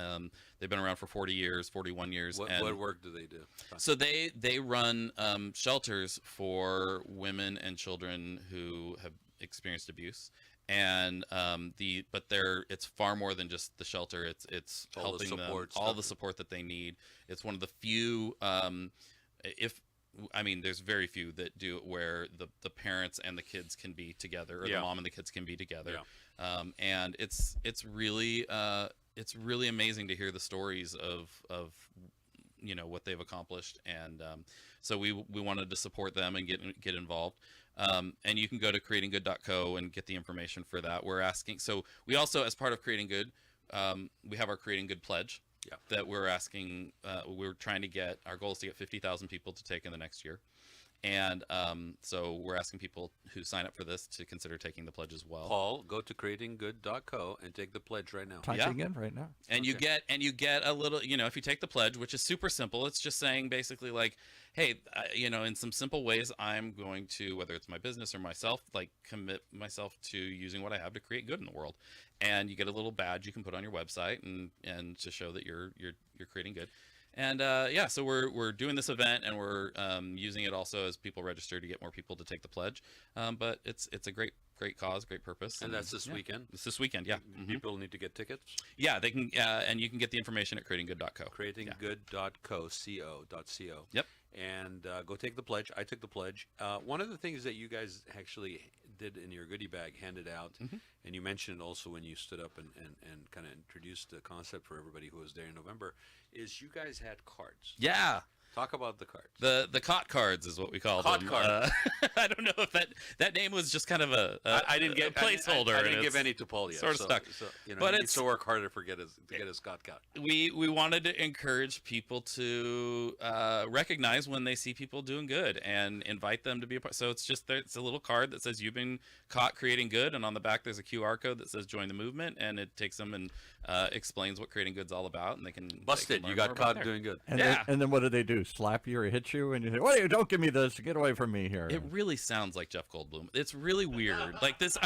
They've been around for 41 years. What work do they do? So they run shelters for women and children who have experienced abuse. And it's far more than just the shelter. It's All the helping them support all stuff. the support that they need. It's one of the few there's very few that do it where the parents and the kids can be together, or Yeah. the mom and the kids can be together. Yeah. And it's really amazing to hear the stories of what they've accomplished. And so we wanted to support them and get involved. And you can go to creatinggood.co and get the information for that. So we also, as part of Creating Good, we have our Creating Good pledge. Yeah. That we're asking, we're trying to get, our goal is to get 50,000 people to take in the next year. And so we're asking people who sign up for this to consider taking the pledge as well. Paul, go to creatinggood.co and take the pledge right now. Typing in right now. And you get a little, if you take the pledge, which is super simple, it's just saying basically like, hey, in some simple ways, I'm going to, whether it's my business or myself, like commit myself to using what I have to create good in the world. And you get a little badge you can put on your website and to show that you're creating good. And so we're doing this event, and we're using it also as people register to get more people to take the pledge. But it's a great cause, great purpose. And that's this weekend? It's this weekend, yeah. Mhm. People need to get tickets? Yeah, they can, and you can get the information at creatinggood.co. Creatinggood.co, co. Yep. And go take the pledge. I took the pledge. One of the things that you guys actually did in your goodie bag, handed out, and you mentioned also when you stood up and kind of introduced the concept for everybody who was there in November, is you guys had cards. Yeah. Talk about the cards. The COT cards is what we call COT them. cards. I don't know if that name was just kind of I didn't get a placeholder. I and didn't give it's any to Paul yet. sort of stuck. So, But he needs to work harder to get his COT card. We wanted to encourage people to recognize when they see people doing good and invite them to be a part. So it's a little card that says you've been caught creating good, and on the back there's a QR code that says join the movement, and it takes them and explains what creating good's all about, and they can Busted. learn You more got about caught there. doing good. And, Yeah. then what do? Slap you or hit you? And you say, "Wait, don't give me this. Get away from me here." It really sounds like Jeff Goldblum. It's really weird. Like this,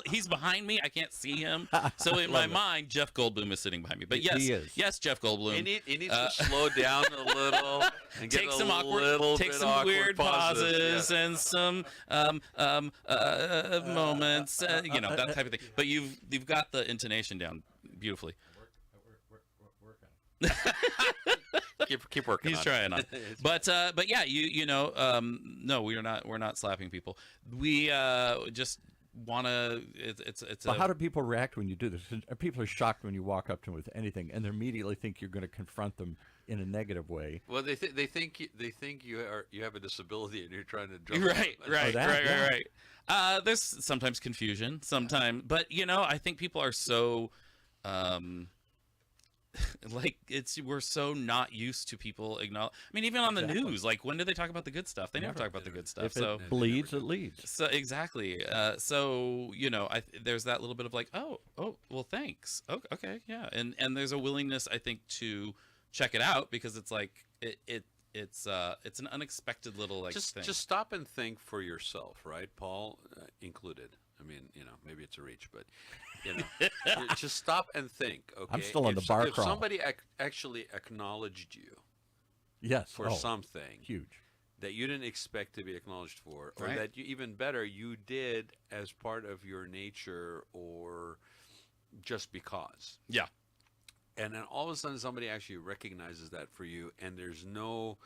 he's behind me. I can't see him. So in my mind, Jeff Goldblum is sitting behind me. But yes, He is. yes, Jeff Goldblum. He needs to slow down a little and get Take a some little take bit some awkward weird pauses Yeah. and some moments, that type of thing. But you've got the intonation down beautifully. Keep working. He's on trying it. on. But yeah, no, we're not slapping people. We just want to. It's. But how do people react when you do this? People are shocked when you walk up to them with anything, and they immediately think you're going to confront them in a negative way. Well, they think you have a disability and you're trying to drum Right. yeah. There's sometimes confusion, but I think people are so, we're so not used to people acknowledge. I mean, even on the news, like when do they talk about the good stuff? They never talk about the good stuff. If So it bleeds, it leads. So exactly. There's that little bit of like, oh, well, thanks. Okay, yeah, and there's a willingness, I think, to check it out because it's like it's an unexpected little thing. Just stop and think for yourself, right, Paul included. I mean, maybe it's a reach, but just stop and think. Okay, I'm still on the bar if crawl. somebody actually acknowledged you Yes. for something huge that you didn't expect to be acknowledged for, or Right. that even better, you did as part of your nature or just because. Yeah. And then all of a sudden somebody actually recognizes that for you, and there's no,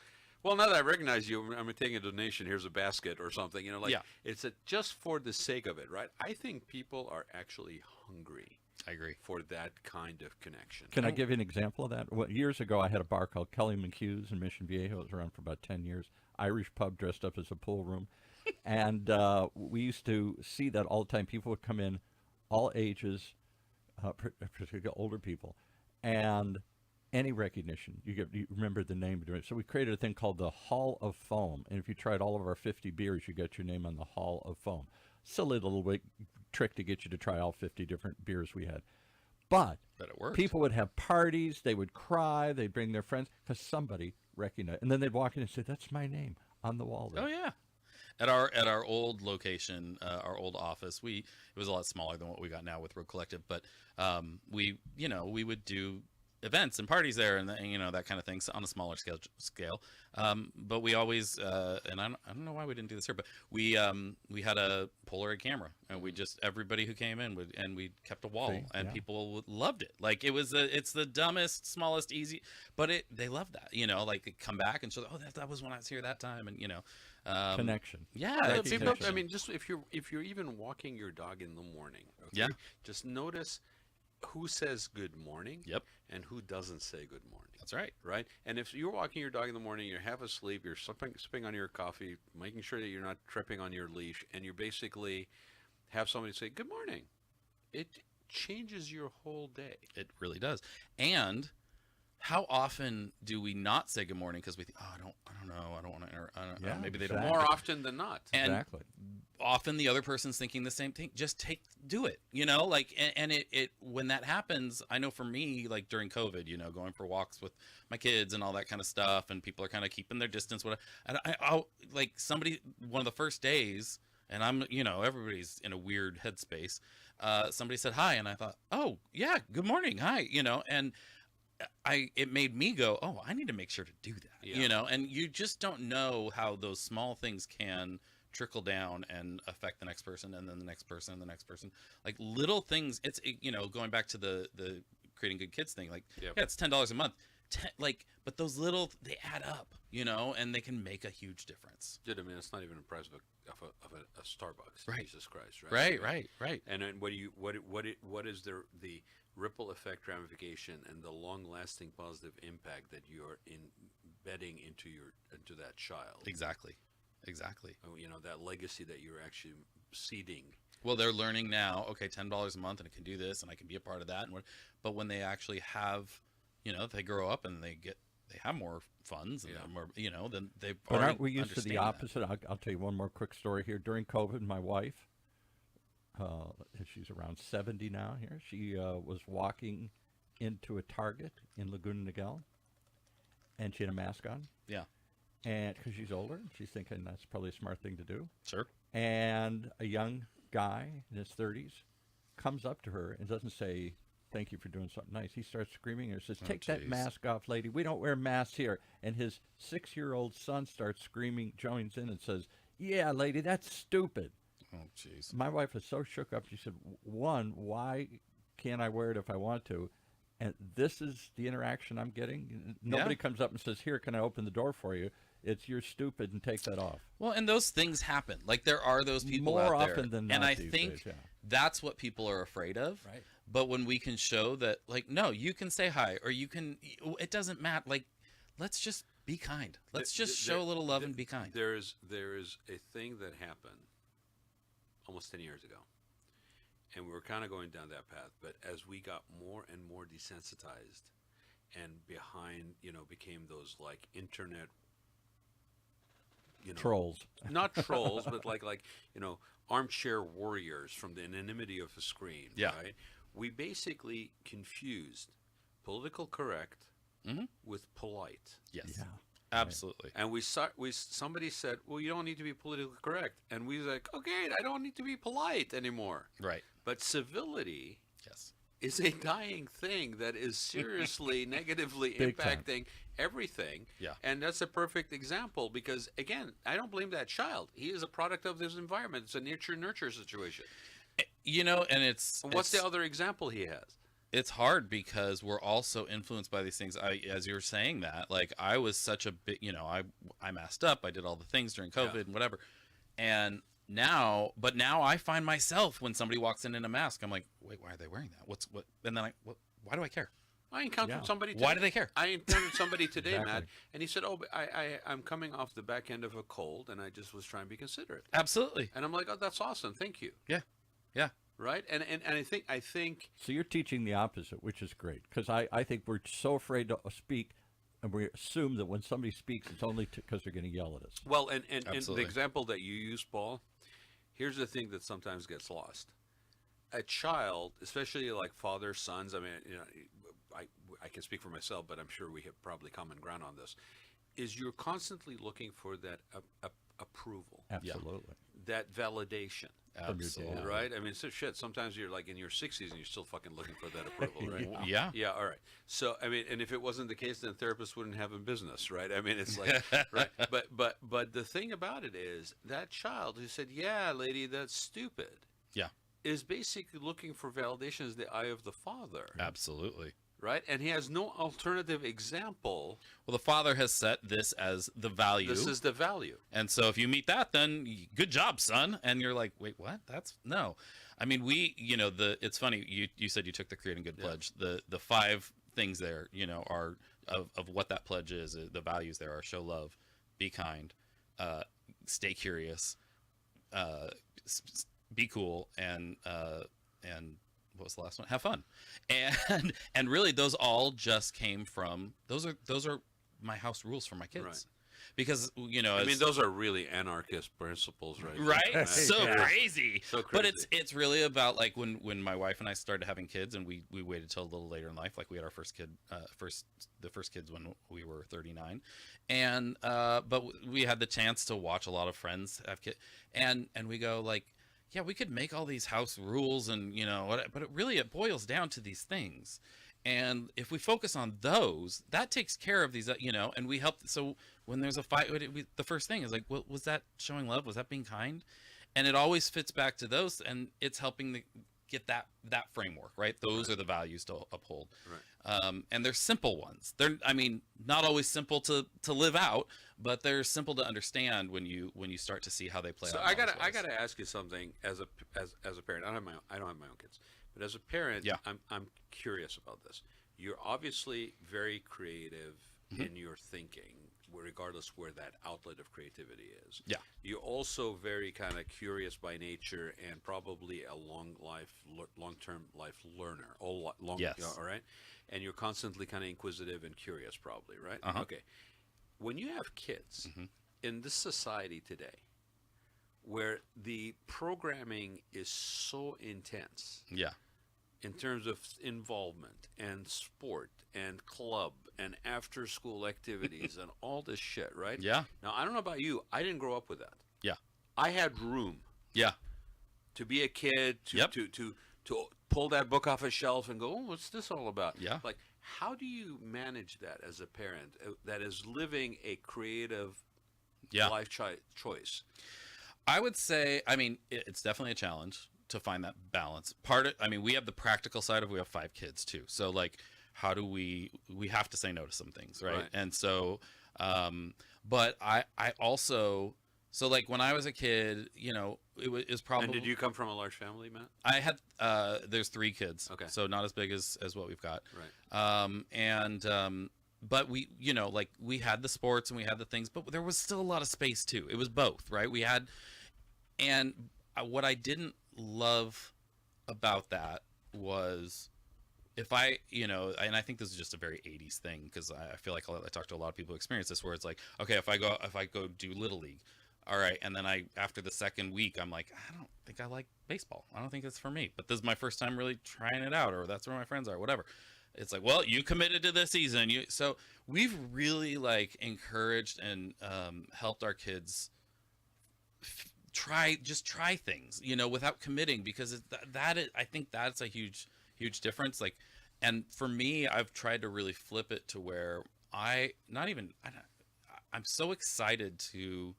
well, now that I recognize you, I'm taking a donation, here's a basket or something, Yeah. it's just for the sake of it, right? I think people are actually hungry I agree. for that kind of connection. Can I give you an example of that? Well, years ago, I had a bar called Kelly McHugh's in Mission Viejo. It was around for about 10 years. Irish pub dressed up as a pool room. And we used to see that all the time. People would come in, all ages, particularly older people, and any recognition. You remember the name. So we created a thing called the Hall of Foam. And if you tried all of our 50 beers, you get your name on the Hall of Foam. Silly little trick to get you to try all 50 different beers we had. But it worked. people would have parties. They would cry. They'd bring their friends because somebody recognized. And then they'd walk in and say, "That's my name on the wall there." Oh yeah. At our old location, our old office, it was a lot smaller than what we got now with Road Collective, but we would do events and parties there, and that kind of thing, so on a smaller scale. But we always, and I don't know why we didn't do this here, but we had a Polaroid camera, and everybody who came in we kept a wall, and people loved it. Like it's the dumbest, smallest, easy, but they loved that. Like they come back and show, oh, that was when I was here that time, and connection. Yeah, People, I mean, just if you're even walking your dog in the morning, okay, yeah, just notice who says good morning, yep, and who doesn't say good morning. That's right. Right? And if you're walking your dog in the morning, you're half asleep, you're sipping on your coffee, making sure that you're not tripping on your leash, and you basically have somebody say good morning, it changes your whole day. It really does. And how often do we not say good morning because we think, oh, I don't know, I don't want to, maybe they don't. More often than not. And exactly. Often the other person's thinking the same thing. Just do it, and it when that happens, I know for me, like during COVID, going for walks with my kids and all that kind of stuff, and people are kind of keeping their distance. And I'll like somebody, one of the first days, and I'm, everybody's in a weird headspace. Somebody said hi, and I thought, oh yeah, good morning, hi, and it made me go, oh, I need to make sure to do that, and you just don't know how those small things can trickle down and affect the next person, and then the next person and the next person. Like little things. It's going back to the creating good kids thing. Like it's $10 a month. But those little, they add up, and they can make a huge difference. I mean, it's not even a price of a Starbucks. Right. Jesus Christ. Right. Right. And then what is the ripple effect ramification and the long-lasting positive impact that you're embedding into that child? Exactly. That legacy that you're actually seeding. Well, they're learning now, okay, $10 a month, and it can do this, and I can be a part of that. But when they actually have, they grow up and they have more funds, and more, then they've But already aren't we used to the understand opposite? I'll tell you one more quick story here. During COVID, my wife, she's around 70 now here, she was walking into a Target in Laguna Niguel, and she had a mask on. Yeah. And because she's older, she's thinking that's probably a smart thing to do. Sure. And a young guy in his 30s comes up to her and doesn't say, "Thank you for doing something nice." He starts screaming and says, "Take that mask off, lady. We don't wear masks here." And his 6-year-old son starts screaming, joins in and says, "Yeah, lady, that's stupid." Oh, jeez. My wife was so shook up. She said, "One, why can't I wear it if I want to? And this is the interaction I'm getting. Nobody comes up and says, 'Here, can I open the door for you?' It's you're stupid and take that off." Well, and those things happen. Like there are those people more out there, often than not. and I these think days, that's what people are afraid of. Right. But when we can show that, like, no, you can say hi, or you can. It doesn't matter. Like, let's just be kind. Let's just show a little love and be kind. There is a thing that happened almost 10 years ago, and we were kind of going down that path. But as we got more and more desensitized, and became those like internet. Trolls. Not trolls, but like armchair warriors from the anonymity of a screen. Yeah. Right? We basically confused political correct with polite. Yes. Yeah. Absolutely. And somebody said, "Well, you don't need to be politically correct," and we was like, "Okay, I don't need to be polite anymore." Right. But civility Yes. is a dying thing that is seriously negatively Big time. impacting everything. Yeah. And that's a perfect example because, again, I don't blame that child. He is a product of this environment. It's a nurture situation. And it's What's the other example he has? It's hard because we're also influenced by these things. As you were saying that, like I was such a bit, I masked up. I did all the things during COVID and whatever. And now I find myself when somebody walks in a mask, I'm like, wait, why are they wearing that? What? And then why do I care? I encountered somebody today. Why do they care? I encountered somebody today, Exactly. Matt, and he said, "Oh, but I'm coming off the back end of a cold, and I just was trying to be considerate." Absolutely. And I'm like, "Oh, that's awesome. Thank you." Yeah. Yeah. Right? And I think So you're teaching the opposite, which is great, because I think we're so afraid to speak, and we assume that when somebody speaks, it's only because they're going to yell at us. well, and the Absolutely. example that you use, Paul, here's the thing that sometimes gets lost. A child, especially like fathers, sons, I mean, I can speak for myself, but I'm sure we have probably common ground on this, is you're constantly looking for that approval, Absolutely. that validation. Absolutely. Right? I mean, so shit, sometimes you're like in your 60s and you're still fucking looking for that approval, right? Yeah. Yeah, all right. So, I mean, and if it wasn't the case, then therapists wouldn't have a business, right? I mean, it's like, right? But the thing about it is that child who said, "Yeah, lady, that's stupid," Yeah. is basically looking for validation as the eye of the father, Absolutely. right? And he has no alternative example. Well, the father has set this as the value. This is the value. And so if you meet that, then good job, son. And you're like, wait, what? That's no. I mean, it's funny. You said you took the Creating Good pledge. The 5 things there, are of what that pledge is. The values there are: show love, be kind, stay curious, be cool, and what was the last one? Have fun. And really, those all just came from those are my house rules for my kids. Right. Because I mean, those are really anarchist principles, right? right, so Yeah. crazy. So But crazy. it's really about like when my wife and I started having kids, and we waited till a little later in life. Like we had our first kid, the first kids when we were 39, and but we had the chance to watch a lot of friends have kids, and we go like, yeah, we could make all these house rules and but it boils down to these things. And if we focus on those, that takes care of these, and we help. So when there's a fight, the first thing is like, well, was that showing love? Was that being kind? And it always fits back to those, and it's helping to get that framework, right? Those are the values to uphold. Right. And they're simple ones. Not always simple to live out, but they're simple to understand when you start to see how they play So out. I gotta ask you something as a parent. I don't have my own kids, but as a parent, Yeah. I'm curious about this. You're obviously very creative in your thinking, regardless where that outlet of creativity is. Yeah. You're also very kind of curious by nature and probably a long-term life learner. Yes. All right. And you're constantly kind of inquisitive and curious, probably, right? Uh-huh. Okay. When you have kids in this society today, where the programming is so intense Yeah. in terms of involvement and sport and club and after school activities and all this shit, right? Yeah. Now, I don't know about you. I didn't grow up with that. Yeah. I had room Yeah. to be a kid, to Yep. to pull that book off a shelf and go, "Oh, what's this all about?" Yeah. Like, how do you manage that as a parent that is living a creative Yeah. life choice? I would say, I mean, it's definitely a challenge to find that balance. We have the practical side of, we have 5 kids too. So like, how do we have to say no to some things, right? And so, but I also, so like when I was a kid, it was probably. And did you come from a large family, Matt? I had, there's 3 kids. Okay. So not as big as what we've got. Right. But we, like we had the sports and we had the things, but there was still a lot of space too. It was both, right? We had, and what I didn't love about that was if I, and I think this is just a very 80s thing, because I feel like I talk to a lot of people who experience this, where it's like, okay, if I go do Little League, all right, and then after the second week, I'm like, I don't think I like baseball. I don't think it's for me. But this is my first time really trying it out, or that's where my friends are, whatever. It's like, well, you committed to this season. So we've really like encouraged and helped our kids try things, without committing, because I think that's a huge difference. Like, and for me, I've tried to really flip it to where I'm so excited to,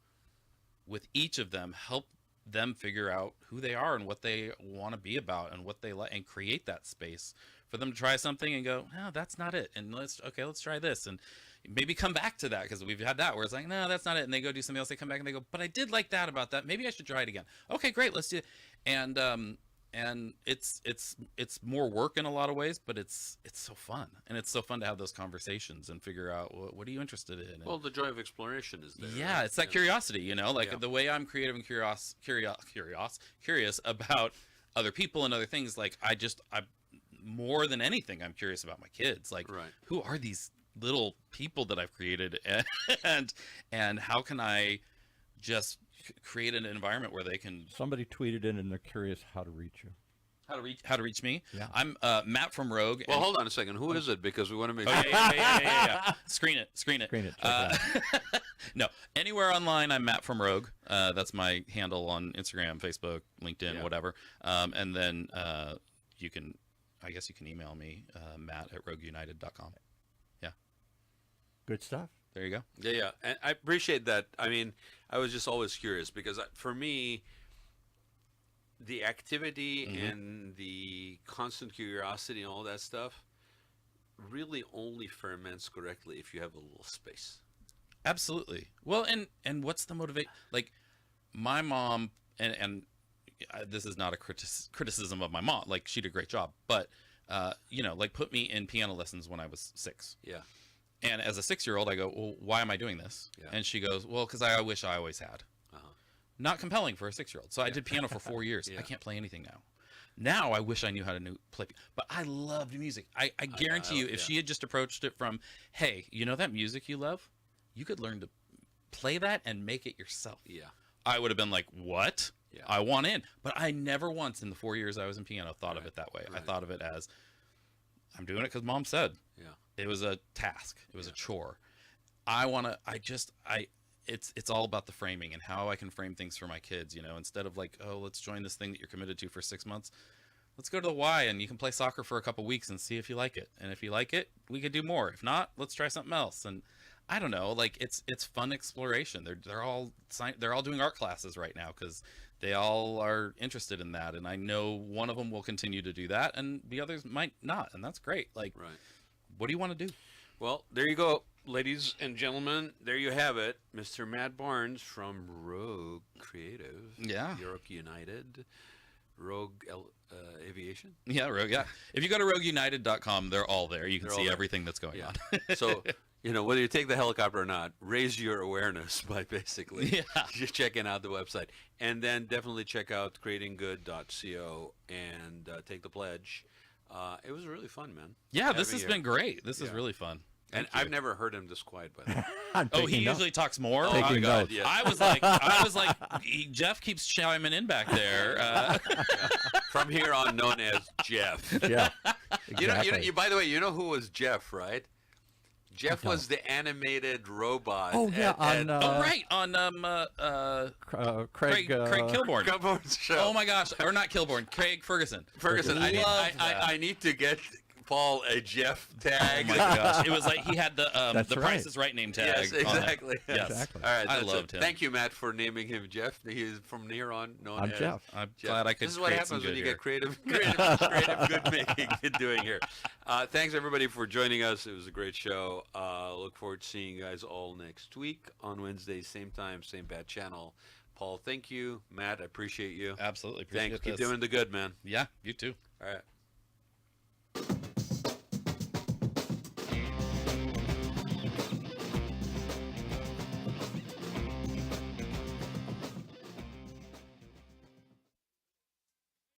with each of them, help them figure out who they are and what they want to be about and what they like, and create that space for them to try something and go, no, that's not it, and let's try this. And maybe come back to that, because we've had that where it's like, no, that's not it, and they go do something else, they come back and they go, but I did like that about that, maybe I should try it again. Okay, great, let's do it. And it's more work in a lot of ways, but it's so fun, and it's so fun to have those conversations and figure out what are you interested in. And, Well, the joy of exploration is there. yeah, right? it's that curiosity, you know, like Yeah. the way I'm creative and curious about other people and other things. Like I more than anything, I'm curious about my kids. Like, Right. who are these little people that I've created, and how can I just create an environment where they can Somebody tweeted in and they're curious how to reach you. how to reach me. Yeah. I'm Matt from Rogue. Well, and- hold on a second. Who is it? Because we want to make Oh, sure. yeah. Screen it. Screen it, check it No, anywhere online, I'm Matt from Rogue. That's my handle on Instagram, Facebook, LinkedIn, Yeah. whatever. And then you can email me, matt@rogueunited.com. Good stuff. There you go. Yeah. And I appreciate that. I mean, I was just always curious because for me, the activity and the constant curiosity and all that stuff really only ferments correctly if you have a little space. Absolutely. Well, and what's the motivate? Like, my mom, and this is not a criticism of my mom. Like, she did a great job, but like, put me in piano lessons when I was 6. Yeah. And as a 6-year-old, I go, well, why am I doing this? Yeah. And she goes, well, because I wish I always had. Uh-huh. Not compelling for a 6-year-old. So I did piano for 4 years. Yeah. I can't play anything now. Now I wish I knew how to play. But I loved music. I guarantee you, if she had just approached it from, hey, you know that music you love? You could learn to play that and make it yourself. Yeah. I would have been like, what? Yeah. I want in. But I never once in the 4 years I was in piano thought of it that way. I right. thought of it as, I'm doing it because mom said. Yeah. It was a task. It was Yeah. a chore. It's all about the framing and how I can frame things for my kids, you know, instead of like, oh, let's join this thing that you're committed to for 6 months. Let's go to the Y and you can play soccer for a couple weeks and see if you like it. And if you like it, we could do more. If not, let's try something else. And I don't know, like it's fun exploration. They're all doing art classes right now because they all are interested in that. And I know one of them will continue to do that and the others might not. And that's great. Like, Right. what do you want to do? Well, there you go, ladies and gentlemen. There you have it, Mr. Matt Barnes from Rogue Creative. Yeah. Europe United, Rogue Aviation. Yeah, Rogue. Yeah. If you go to rogueunited.com, they're all there. You can They're all see there. everything that's going on. So, whether you take the helicopter or not, raise your awareness by basically just checking out the website. And then definitely check out creatinggood.co and take the pledge. It was really fun, man. Yeah, this Having has you. been great. This is Yeah. really fun. And Thank you. I've never heard him this quiet, by the way. I'm Oh, he taking notes. usually talks more. Oh, my Taking God, notes. yeah. I was like, Jeff keeps chiming in back there. From here on, known as Jeff. Yeah. You by the way, you know who was Jeff, right? Jeff was the animated robot. Oh, yeah, on, oh, right, on Craig Craig Kilborn. Kilborn's show. Oh my gosh, or not Kilborn, Craig Ferguson. Ferguson, Love that. I need to get Paul a Jeff tag. Oh my gosh, it was like he had the That's the right. Price is Right name tag. Yes, on it. exactly. Yes. Exactly. All right, I that's loved it. him. Thank you, Matt, for naming him Jeff. He is from here on known I'm as Jeff. I'm Jeff. glad I could. This is what create some happens when good you here. get creative good making and doing here. Thanks everybody for joining us. It was a great show. Look forward to seeing you guys all next week on Wednesday, same time, same bad channel. Paul, thank you. Matt, I appreciate you. Absolutely. Appreciate Thanks. Keep this. doing the good, man. Yeah, you too. All right.